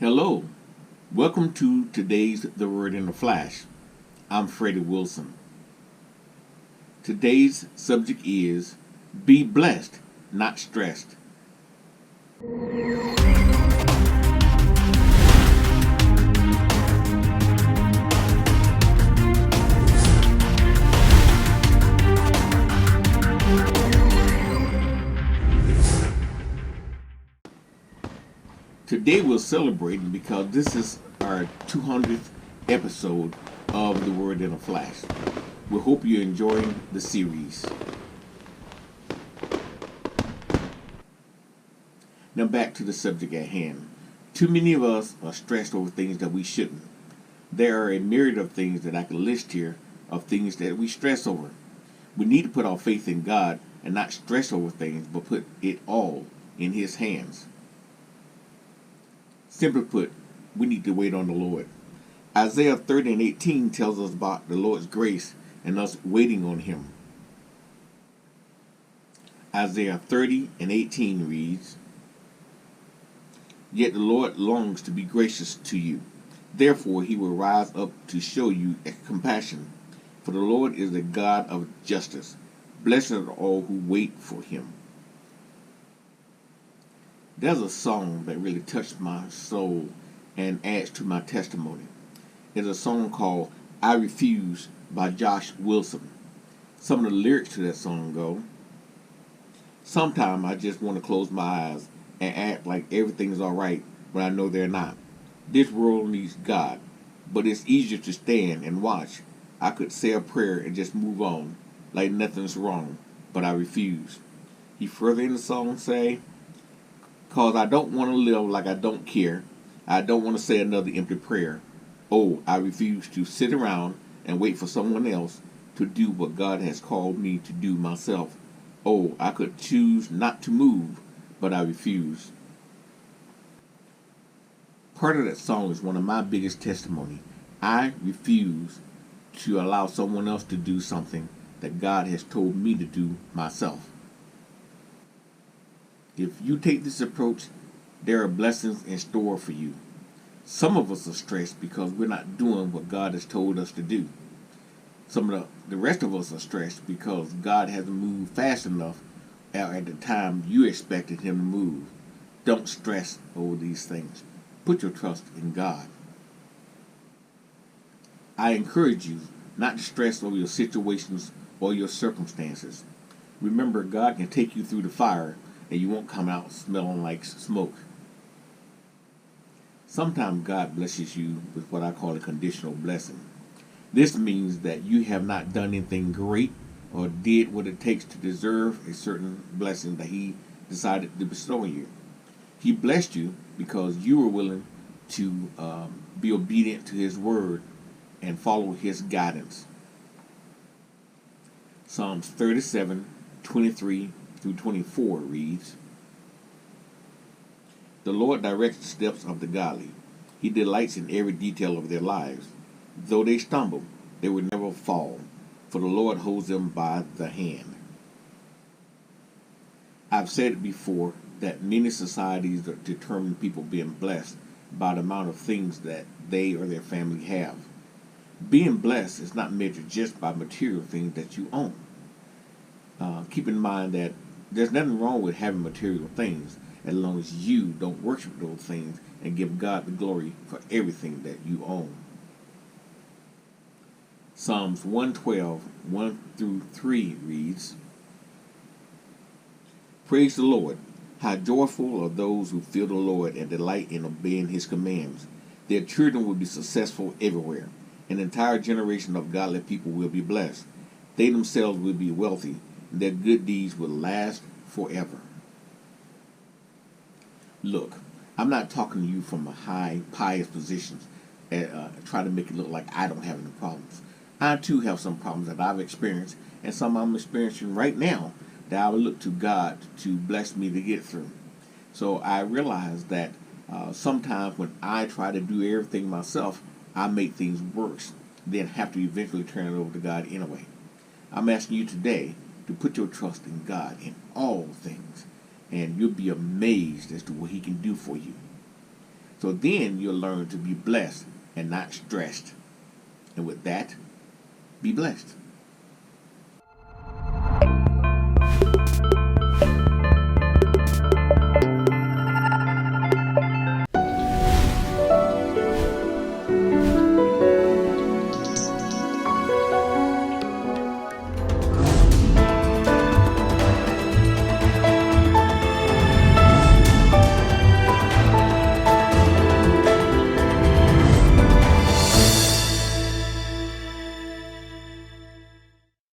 Hello, welcome to today's The Word in a Flash. I'm Freddie Wilson. Today's subject is Be Blessed, Not Stressed. Today we're celebrating because this is our 200th episode of The Word in a Flash. We hope you're enjoying the series. Now back to the subject at hand. Too many of us are stressed over things that we shouldn't. There are a myriad of things that I can list here of things that we stress over. We need to put our faith in God and not stress over things, but put it all in His hands. Simply put, we need to wait on the Lord. Isaiah 30:18 tells us about the Lord's grace and us waiting on Him. Isaiah 30:18 reads, Yet the Lord longs to be gracious to you. Therefore He will rise up to show you compassion. For the Lord is the God of justice. Blessed are all who wait for Him. There's a song that really touched my soul and adds to my testimony. It's a song called I Refuse by Josh Wilson. Some of the lyrics to that song go, Sometimes I just want to close my eyes and act like everything's alright when I know they're not. This world needs God, but it's easier to stand and watch. I could say a prayer and just move on, like nothing's wrong, but I refuse. He further in the song say, Cause I don't want to live like I don't care. I don't want to say another empty prayer. Oh, I refuse to sit around and wait for someone else to do what God has called me to do myself. Oh, I could choose not to move, but I refuse. Part of that song is one of my biggest testimony. I refuse to allow someone else to do something that God has told me to do myself. If you take this approach, there are blessings in store for you. Some of us are stressed because we're not doing what God has told us to do. Some of the rest of us are stressed because God hasn't moved fast enough at the time you expected Him to move. Don't stress over these things. Put your trust in God. I encourage you not to stress over your situations or your circumstances. Remember, God can take you through the fire and you won't come out smelling like smoke. Sometimes God blesses you with what I call a conditional blessing. This means that you have not done anything great or did what it takes to deserve a certain blessing that He decided to bestow on you. He blessed you because you were willing to be obedient to His word and follow His guidance. Psalms 37:23 through 24 reads, The Lord directs the steps of the godly. He delights in every detail of their lives. Though they stumble, they will never fall, for the Lord holds them by the hand. I've said it before that many societies determine people being blessed by the amount of things that they or their family have. Being blessed is not measured just by material things that you own. Keep in mind that there's nothing wrong with having material things as long as you don't worship those things and give God the glory for everything that you own. Psalms 112, 1 through 3 reads, Praise the Lord. How joyful are those who fear the Lord and delight in obeying His commands. Their children will be successful everywhere. An entire generation of godly people will be blessed. They themselves will be wealthy, and their good deeds will last forever. Look, I'm not talking to you from a high, pious position, trying to make it look like I don't have any problems. I too have some problems that I've experienced, and some I'm experiencing right now that I will look to God to bless me to get through. So I realize that sometimes when I try to do everything myself, I make things worse, then have to eventually turn it over to God anyway. I'm asking you today to put your trust in God in all things, and you'll be amazed as to what He can do for you. So then you'll learn to be blessed and not stressed. And with that, be blessed.